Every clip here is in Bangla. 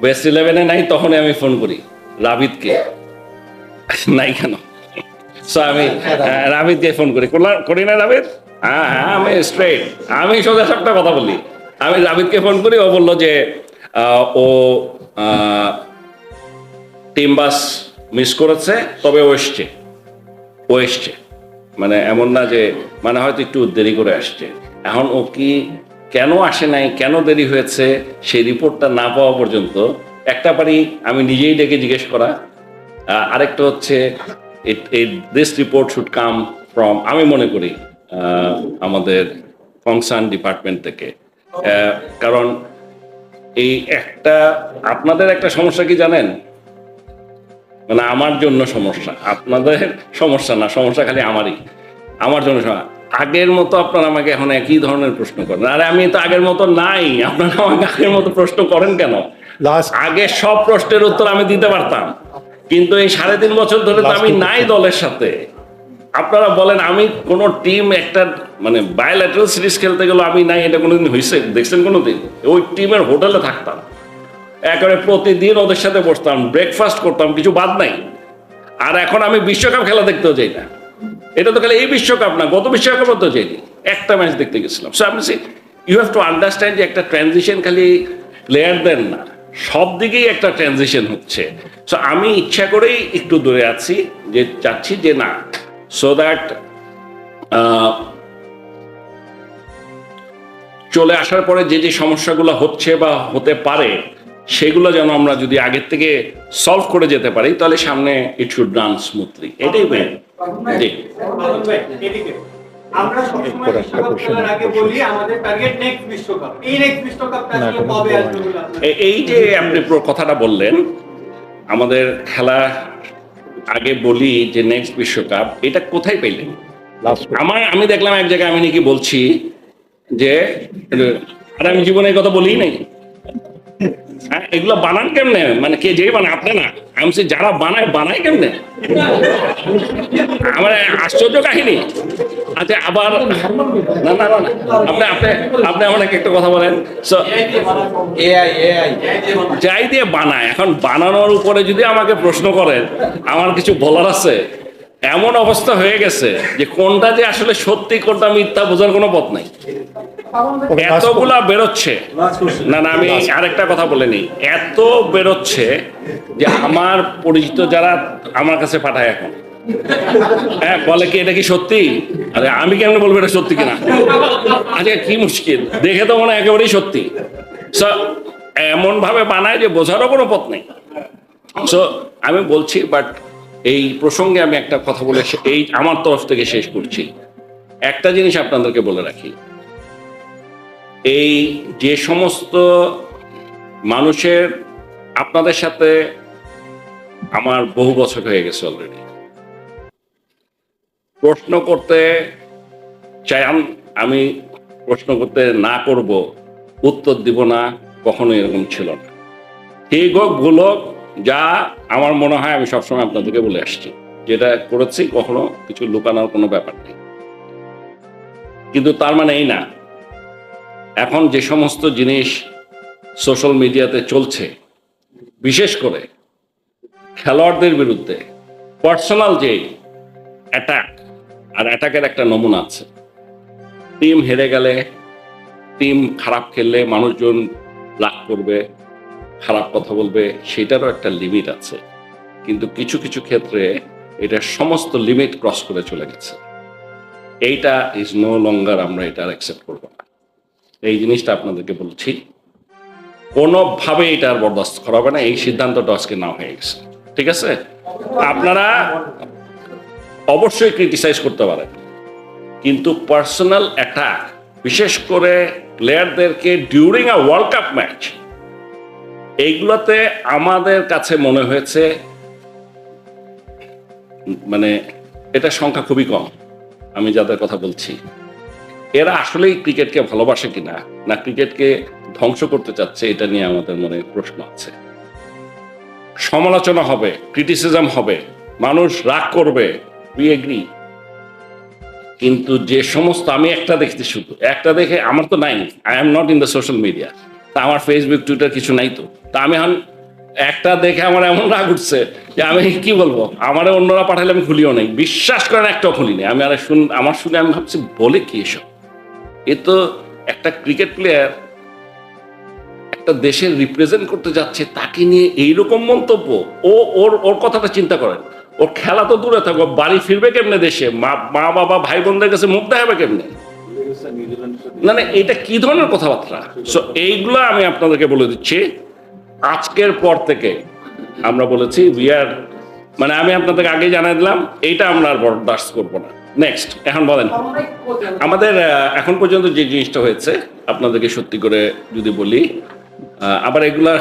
বেস্ট 11-এ নাই, তখনই আমি ফোন করি রাবিদকে, নাই কেন? সো আমি রাবিদকে ফোন করি না রাবিদ? হ্যাঁ হ্যাঁ, আমি স্ট্রেট, আমি সোজা সাপটা কথা বলি। আমি রাবিদকে ফোন করি, ও বললো যে ও টিম বাস মিস করেছে, তবে ও এসছে। মানে এমন না যে, মানে হয়তো একটু দেরি করে আসছে। এখন ও কি কেন আসে নাই, কেন দেরি হয়েছে, সেই রিপোর্টটা না পাওয়া পর্যন্ত একটা পারি আমি নিজেই ডেকে জিজ্ঞেস করা, আরেকটা হচ্ছে this report should come from, আমি মনে করি আমাদের কনসার্ন ডিপার্টমেন্ট থেকে। কারণ এই আপনাদের একটা সমস্যা কি জানেন, মানে আমার জন্য সমস্যা, আপনাদের সমস্যা না, সমস্যা খালি আমার জন্য সমস্যা। আগের মতো আপনারা আমাকে এখন একই ধরনের প্রশ্ন করেন, আরে আমি তো আগের মতো নাই, আপনারা আমাকে আগের মতো প্রশ্ন করেন কেন? আগে সব প্রশ্নের উত্তর আমি দিতে পারতাম, কিন্তু এই 3.5 বছর ধরে তো আমি নাই দলের সাথে। আপনারা বলেন আমি কোন টিম একটা মানে বায়োল্যাটারাল সিরিজ খেলতে গেলে আমি নাই, এটা কোনোদিন হয়েছে দেখছেন কোনোদিন? ওই টিমের হোটেলে থাকতাম, একেবারে প্রতিদিন ওদের সাথে বসতাম, ব্রেকফাস্ট করতাম, কিছু বাদ নাই। আর এখন আমি বিশ্বকাপ খেলা দেখতেও যাই না। এটা তো খালি এই বিশ্বকাপ না, গত বিশ্বকাপও তো যাইনি, একটা ম্যাচ দেখতে গেছিলাম। সো আমি ইউ হ্যাভ টু আন্ডারস্ট্যান্ড যে একটা ট্রানজিশন খালি প্লেয়ারদের না, সব দিকেই একটা ট্রানজিশন হচ্ছে। সো আমি ইচ্ছা করেই একটু দূরে আছি, যে চাচ্ছি যে না, সো দ্যাট চলে আসার পরে যে সমস্যাগুলো হচ্ছে বা হতে পারে, সেগুলো যেন আমরা যদি আগের থেকে সলভ করে যেতে পারি, তাহলে সামনে ইট শুড রান স্মুথলি। এটাই মেন। জি, আমরা সবসময় বিশ্বকাপ খেলার আগে বলি আমাদের টার্গেট নেক্সট বিশ্বকাপ। এই নেক্সট বিশ্বকাপটা আসলে কবে আসবে বলে এই যে আপনি কথাটা বললেন, আমাদের খেলা আগে বলি যে নেক্সট বিশ্বকাপ, এটা কোথায় পেলেন? আমি দেখলাম এক জায়গায় আমি নাকি বলছি যে, আর আমি জীবনে এই কথা বলি নাই। এগুলো বানান কেমনে? মানে কে যে বানায়? আপনি না, আমি যারা বানায় কেমনে? আমার আশ্চর্য কাহিনী। আচ্ছা, আবার না না না, আপনি আমাকে একটা কথা বলেন, যাই দিয়ে বানায়। এখন বানানোর উপরে যদি আমাকে প্রশ্ন করেন, আমার কিছু বলার আছে? এমন অবস্থা হয়ে গেছে যে কোনটা যে আসলে সত্যি কোনটা মিথ্যা বোঝার কোনো পথ নাই, এতগুলা বেরোচ্ছে। না না, আমি আরেকটা কথা বলিনি, এত বেরোচ্ছে যে আমার পরিচিত যারা আমার কাছে পাঠায় এখন, হ্যাঁ, বলে কি এটা কি সত্যি? আরে আমি কেমন বলবো এটা সত্যি কিনা? আচ্ছা, কি মুশকিল, দেখে তো মনে হয় একেবারেই সত্যি। এমন ভাবে বানায় যে বোঝারও কোনো পথ নেই। সো আমি বলছি, বাট এই প্রসঙ্গে আমি একটা কথা বলে এই আমার তরফ থেকে শেষ করছি। একটা জিনিস আপনাদেরকে বলে রাখি, এই যে সমস্ত মানুষের, আপনাদের সাথে আমার বহু বছর হয়ে গেছে অলরেডি, প্রশ্ন করতে চাই আমি, প্রশ্ন করতে না করব, উত্তর দিব না, কখনো এরকম ছিল না। ঠিক হোক ভুল হোক, যা আমার মনে হয় আমি সবসময় আপনাদেরকে বলে আসছি, যেটা করেছি কখনো কিছু লুকানোর কোনো ব্যাপার নেই। কিন্তু তার মানে এই না, এখন যে সমস্ত জিনিস সোশ্যাল মিডিয়াতে চলছে, বিশেষ করে খেলোয়াড়দের বিরুদ্ধে পার্সোনাল যে অ্যাটাক, আর অ্যাটাকের একটা নমুনা আছে। টিম হেরে গেলে, টিম খারাপ খেললে মানুষজন রাগ করবে, খারাপ কথা বলবে, সেটারও একটা লিমিট আছে। কিন্তু কিছু কিছু ক্ষেত্রে এটা সমস্ত লিমিট ক্রস করে চলে গেছে। এইটা ইজ নো লঙ্গার, আমরা এটা অ্যাকসেপ্ট করবো না। এই জিনিসটা আপনাদেরকে বলছি, কোনোভাবে এটা আর বরদাস্ত করা হবে না। এই সিদ্ধান্তটা আজকে না হয়ে গেছে, ঠিক আছে? আপনারা অবশ্যই ক্রিটিসাইজ করতে পারেন, কিন্তু পার্সোনাল অ্যাটাক, বিশেষ করে প্লেয়ারদেরকে during a world cup match, এইগুলোতে আমাদের কাছে মনে হয়েছে মানে এটা সংখ্যা খুবই কম। আমি যাদের কথা বলছি, এরা আসলেই ক্রিকেটকে ভালোবাসে কিনা, না ক্রিকেটকে ধ্বংস করতে চাচ্ছে, এটা নিয়ে আমাদের মনে প্রশ্ন আছে। সমালোচনা হবে, ক্রিটিসিজম হবে, মানুষ রাগ করবে, উই এগ্রি। কিন্তু যে সমস্ত, আমি একটা দেখছি, শুধু একটা দেখে, আমার তো নাই, I am not in the social media, তা আমার ফেসবুক টুইটার কিছু নাই, তো তা আমি এখন একটা দেখে আমার এমন রাগ উঠছে যে আমি কি বলবো, আমারে অন্যরা পাঠালে আমি খুলিও নাই, বিশ্বাস করেন একটাও খুলিনি আমি। আর আমার শুনে আমি ভাবছি বলে কি এসব, এ তো একটা ক্রিকেট প্লেয়ার একটা দেশের রিপ্রেজেন্ট করতে যাচ্ছে, তাকে নিয়ে এইরকম মন্তব্য। ওর ওর কথাটা চিন্তা করেন, ওর খেলা তো দূরে থাকবো, বাড়ি ফিরবে কেমনে দেশে, মা বাবা ভাই বোনদের কাছে মুখ দেখাবে কেমনে? না না, এটা কি ধরনের কথাবার্তা? সো এইগুলো আমি আপনাদেরকে বলে দিচ্ছি, আজকের পর থেকে আমরা বলেছি মানে আমি আপনাদেরকে আগে জানাই দিলাম, এইটা আমরা আর বরদাস্ত করবো না। নেক্সট, এখন বলেন আমাদের এখন পর্যন্ত যে জিনিসটা হয়েছে আপনাদেরকে সত্যি করে যদি বলি, আবার এগুলা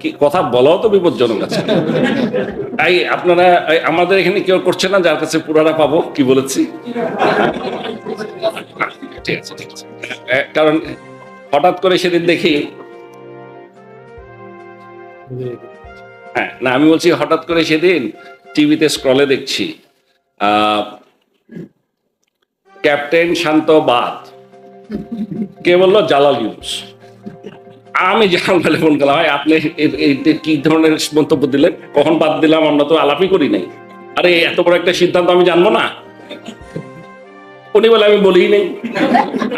কি কথা বলাও তো বিপজ্জনক আছে। তাই আপনারা আমাদের এখানে কেউ করছে না যার কাছে পুরাটা পাবো কি বলেছি? ঠিক আছে, ঠিক আছে। কারণ হঠাৎ করে সেদিন দেখি, হ্যাঁ না আমি বলছি হঠাৎ করে সেদিন টিভিতে স্ক্রলে দেখছি ক্যাপ্টেন শান্ত বাদ, কে বললো? জালাল ইউনুস। আমি জানাল ফেলে ফোন করলাম, ভাই আপনি কি ধরনের মন্তব্য দিলেন, কখন বাদ দিলাম, আমরা তো আলাপই করি নাই। আরে এত বড় একটা সিদ্ধান্ত আমি জানবো না? উনি বলে আমি বলিই নেই।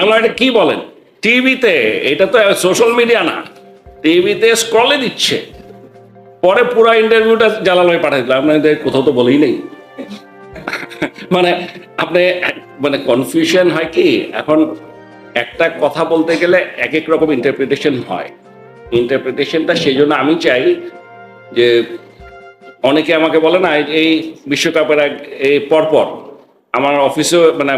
আমরা এটা কি বলেন টিভিতে, এটা তো সোশ্যাল মিডিয়া না, টিভিতে স্ক্রলে দিচ্ছে। পরে পুরো ইন্টারভিউটা জালাল ভাই পাঠিয়ে দিলাম, আপনাদের কোথাও তো বলেই নেই। মানে আপনি মানে কনফিউশন হয় কি, এখন একটা কথা বলতে গেলে এক এক রকম ইন্টারপ্রিটেশন হয়। ইন্টারপ্রিটেশনটা সেই জন্য আমি চাই যে অনেকে আমাকে বলে না, এই বিশ্বকাপের এই পরপর আমার অফিসেও মানে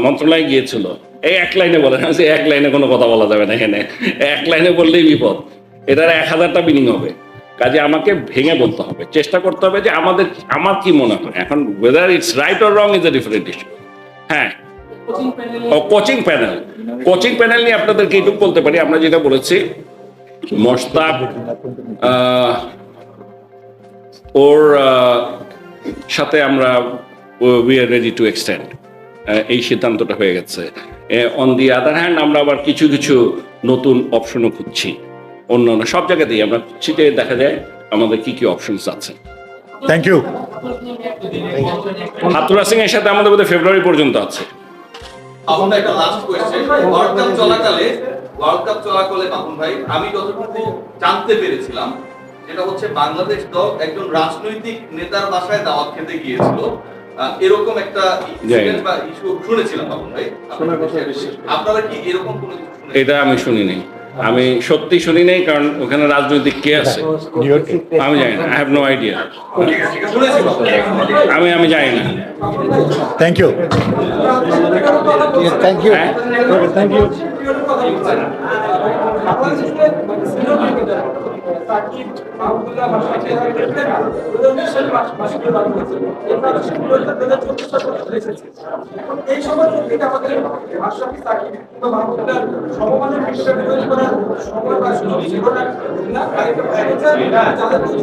মন্ত্রণালয়ে গিয়েছিল, এই এক লাইনে বলে না যে এক লাইনে কোনো কথা বলা যাবে না এখানে, এক লাইনে বললেই বিপদ, এটার 1000টা মিনিং হবে। কাজে আমাকে ভেঙে বলতে হবে, চেষ্টা করতে হবে যে আমার কি মনে হয় এখন, whether it's right or wrong is a different issue. হ্যাঁ, কোচিং প্যানেল নিয়ে আপনাদেরকে এইটুকু বলতে পারি, আমরা যেটা বলেছি মোশতাক ওর সাথে আমরা we are ready to extend, এই সিদ্ধান্তটা হয়ে গেছে। অন দি আদার হ্যান্ড আমরা আবার কিছু কিছু নতুন অপশনও খুঁজছি, অন্যান্য সব জায়গাতেই আমরা খুঁজছি যে দেখা যায় আমাদের কি কি অপশনস আছে। Thank you. হাতুরা সিং এর সাথে আমাদের বোধহয় ফেব্রুয়ারি পর্যন্ত আছে। আপনার একটা লাস্ট কোয়েশ্চেন, ওয়ার্ল্ড কাপ চলাকালে বাবুল ভাই আমি যতটুকু জানতে পেরেছিলাম যেটা হচ্ছে বাংলাদেশ দল একজন রাজনৈতিক নেতার বাসায় দাওয়াত খেতে গিয়েছিল, এরকম একটা ইনসিডেন্ট বা ইস্যু শুনেছিলাম বাবুল ভাই। আপনারা কি এরকম কোনো কিছু শুনেছেন? এটা আমি শুনি নাই, আমি সত্যি শুনি নাই, কারণ ওখানে রাজনৈতিক কে আছে আমি জানি না, আই হ্যাভ নো আইডিয়া, আমি জানি না। Thank you. Thank you. Thank you.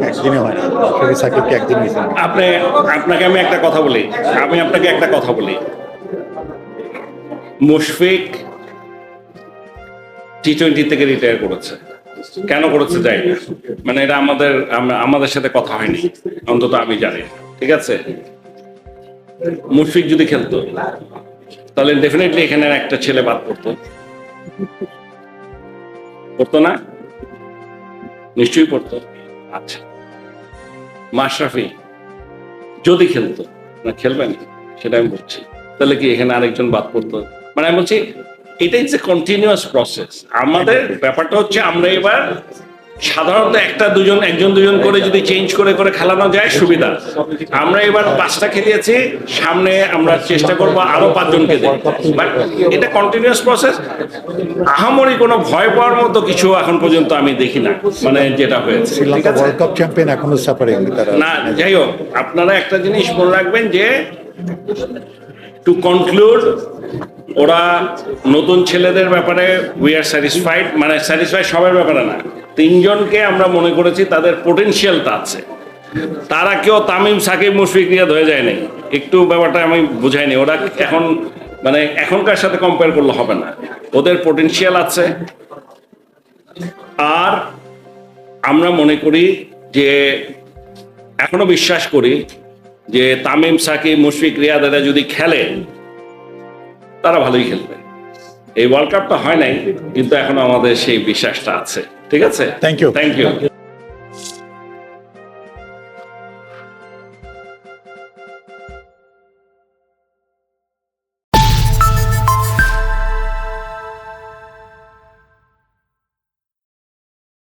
একদিনে হয় না, সাকিবকে একদিন মিশন। আপনাকে আমি একটা কথা বলি, মুশফিক টি-20 থেকে রিটায়ার করেছে, কেন করেছে যাই না, মানে এটা আমাদের সাথে কথা হয়নি, অন্তত আমি জানি, ঠিক আছে? মুশফিক যদি খেলতো তাহলে ডেফিনেটলি এখানে একটা ছেলে বাদ পড়তো না? নিশ্চয়ই পড়তো। আচ্ছা, মাশরাফি যদি খেলতো, না খেলবেন সেটা আমি বলছি, তাহলে কি এখানে আরেকজন বাদ পড়তো? মানে আমি বলছি এটা ইটস এ কন্টিনিউয়াস প্রসেস। আমাদের ব্যাপারটা হচ্ছে আমরা এবার সাধারণত একজন দুজন করে যদি চেঞ্জ করে করে খেলানো যায় সুবিধা, আমরা এবার 5টা খেলিয়েছি, সামনে আমরা চেষ্টা করব আরো 5 জনকে দিয়ে, বাট এটা কন্টিনিউয়াস প্রসেস। আহামরি কোনো ভয় পাওয়ার মতো কিছু এখন পর্যন্ত আমি দেখি না, মানে যেটা হয়েছে। শ্রীলঙ্কা ওয়ার্ল্ড কাপ চ্যাম্পিয়ন এখনো সাফারিং তারা না, যাই হোক আপনারা একটা জিনিস মনে রাখবেন যে টু কনক্লুড, ওরা নতুন ছেলেদের ব্যাপারে উই আর স্যাটিসফাইড, মানে স্যাটিসফাইড সবার ব্যাপারে না, 3 জনকে আমরা মনে করেছি তাদের পোটেনশিয়ালটা আছে, তারা কেউ তামিম সাকিব মুশফিক নিয়ে ধরে যায় নাই, একটু ব্যাপারটা আমি বুঝাইনি, ওরা এখন মানে এখনকার সাথে কম্পেয়ার করলে হবে না, ওদের পোটেনশিয়াল আছে। আর আমরা মনে করি যে এখনো বিশ্বাস করি যে তামিম, সাকিব, মুশফিক, রিয়াদ এরা যদি খেলে তারা ভালোই খেলবে। এই ওয়ার্ল্ড কাপটা হয় নাই, কিন্তু এখনো আমাদের সেই বিশ্বাসটা আছে। ঠিক আছে, Thank you. Thank you.